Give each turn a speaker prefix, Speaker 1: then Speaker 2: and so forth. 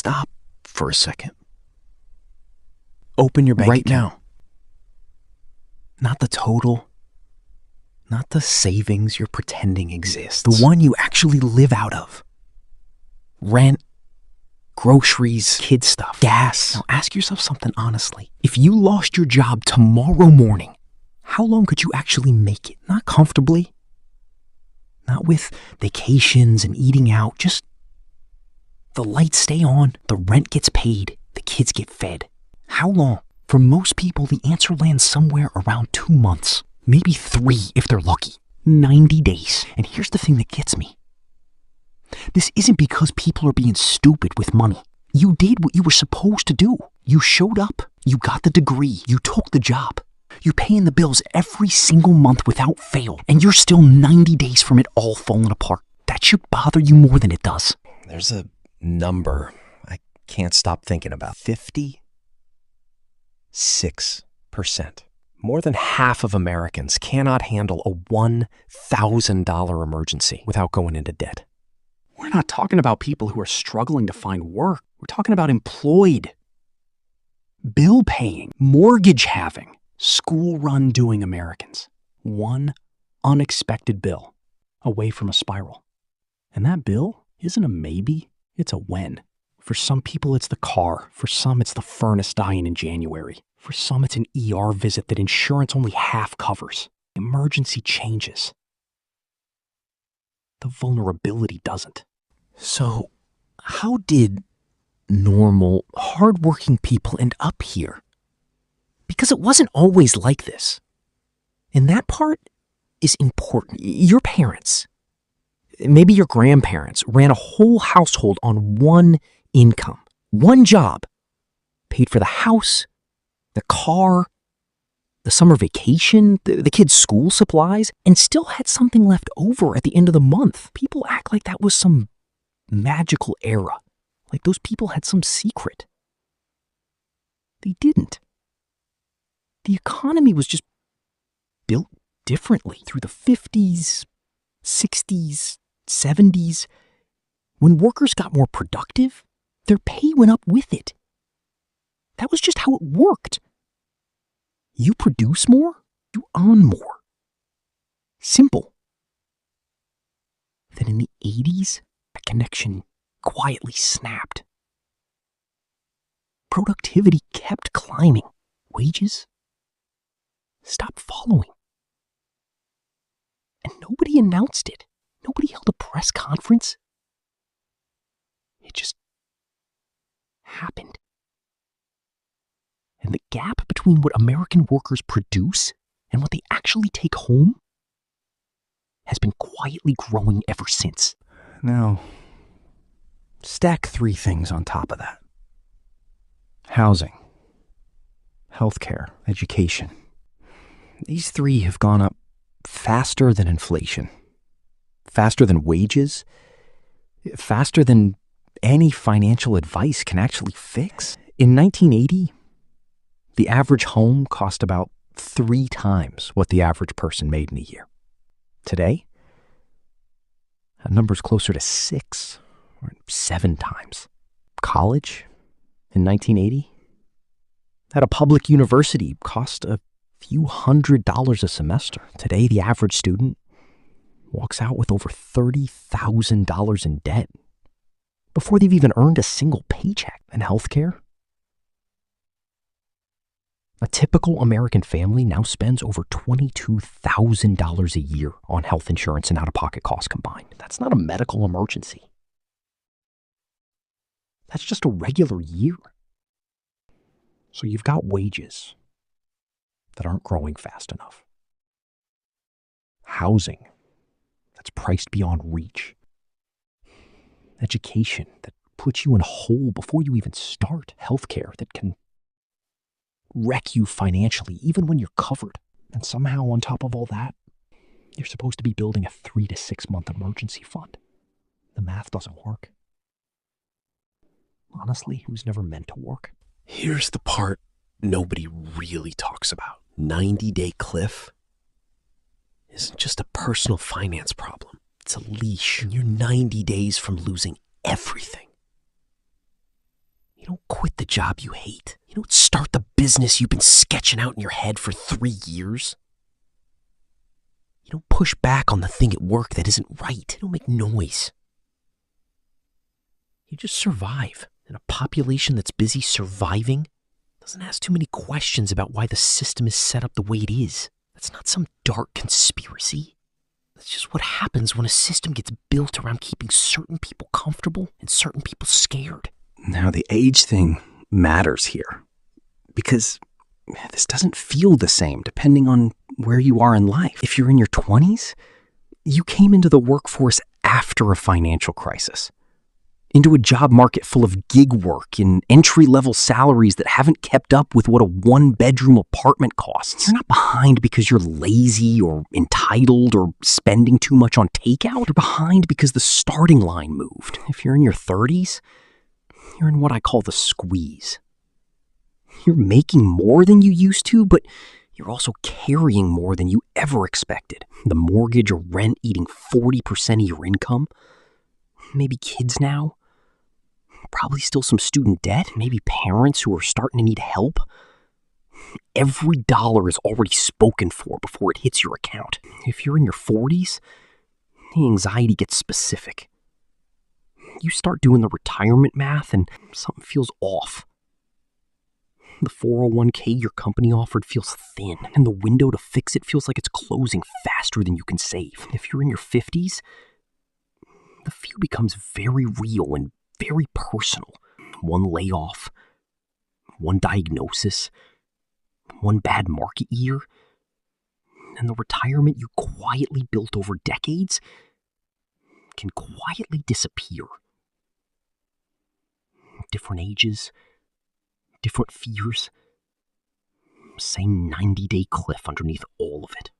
Speaker 1: stop for a second. Open your bank
Speaker 2: right
Speaker 1: account.
Speaker 2: now.
Speaker 1: Not the total. Not the savings you're pretending exists.
Speaker 2: The one you actually live out of.
Speaker 1: Rent, groceries, kid stuff,
Speaker 2: Gas.
Speaker 1: Now ask yourself something honestly. If you lost your job tomorrow morning, how long could you actually make it? Not comfortably. Not with vacations and eating out. Just the lights stay on, the rent gets paid, the kids get fed. How long? For most people, the answer lands somewhere around 2 months. Maybe 3 if they're lucky. 90 days. And here's the thing that gets me. This isn't because people are being stupid with money. You did what you were supposed to do. You showed up. You got the degree. You took the job. You're paying the bills every single month without fail. And you're still 90 days from it all falling apart. That should bother you more than it does.
Speaker 2: There's a number I can't stop thinking about. 56%. More than half of Americans cannot handle a $1,000 emergency without going into debt.
Speaker 3: We're not talking about people who are struggling to find work. We're talking about employed, bill paying, mortgage having, school run doing Americans. One unexpected bill away from a spiral. And that bill isn't a maybe, it's a when. For some people, it's the car. For some, it's the furnace dying in January. For some, it's an ER visit that insurance only half covers. Emergency changes. The vulnerability doesn't.
Speaker 1: So, how did normal, hardworking people end up here? Because it wasn't always like this. And that part is important. Your parents, maybe your grandparents, ran a whole household on one income, one job, paid for the house, the car, the summer vacation, the kids' school supplies, and still had something left over at the end of the month. People act like that was some magical era, like those people had some secret. They didn't. The economy was just built differently through the 50s, 60s, 70s. When workers got more productive, their pay went up with it. That was just how it worked. You produce more, you earn more. Simple. Then in the 80s, that connection quietly snapped. Productivity kept climbing. Wages stopped following. And nobody announced it. Nobody held a press conference. It just happened. And the gap between what American workers produce and what they actually take home has been quietly growing ever since.
Speaker 3: Now, stack 3 things on top of that. Housing, healthcare, education. These 3 have gone up faster than inflation, faster than wages, faster than any financial advice can actually fix. In 1980, the average home cost about 3 times what the average person made in a year. Today, that number's closer to 6 or 7 times. College in 1980 at a public university cost a few $100s a semester. Today, the average student walks out with over $30,000 in debt before they've even earned a single paycheck. And healthcare? A typical American family now spends over $22,000 a year on health insurance and out-of-pocket costs combined. That's not a medical emergency. That's just a regular year. So you've got wages that aren't growing fast enough. Housing that's priced beyond reach. Education that puts you in a hole before you even start. Healthcare that can wreck you financially even when you're covered. And somehow on top of all that, you're supposed to be building a 3 to 6 month emergency fund. The math doesn't work. Honestly, it was never meant to work.
Speaker 1: Here's the part nobody really talks about. 90-day cliff isn't just a personal finance problem. It's a leash, and you're 90 days from losing everything. quit the job you hate. You don't start the business you've been sketching out in your head for 3 years. You don't push back on the thing at work that isn't right. You don't make noise. You just survive. And a population that's busy surviving doesn't ask too many questions about why the system is set up the way it is. That's not some dark conspiracy. That's just what happens when a system gets built around keeping certain people comfortable and certain people scared.
Speaker 3: Now, the age thing matters here because this doesn't feel the same depending on where you are in life. If you're in your 20s, you came into the workforce after a financial crisis, into a job market full of gig work and entry-level salaries that haven't kept up with what a one-bedroom apartment costs. You're not behind because you're lazy or entitled or spending too much on takeout. You're behind because the starting line moved. If you're in your 30s, you're in what I call the squeeze. You're making more than you used to, but you're also carrying more than you ever expected. The mortgage or rent eating 40% of your income. Maybe kids now. Probably still some student debt. Maybe parents who are starting to need help. Every dollar is already spoken for before it hits your account. If you're in your 40s, the anxiety gets specific. You start doing the retirement math and something feels off. The 401k your company offered feels thin, and the window to fix it feels like it's closing faster than you can save. If you're in your 50s, the fear becomes very real and very personal. One layoff, one diagnosis, one bad market year, and the retirement you quietly built over decades can quietly disappear. Different ages, different fears, same 90-day cliff underneath all of it.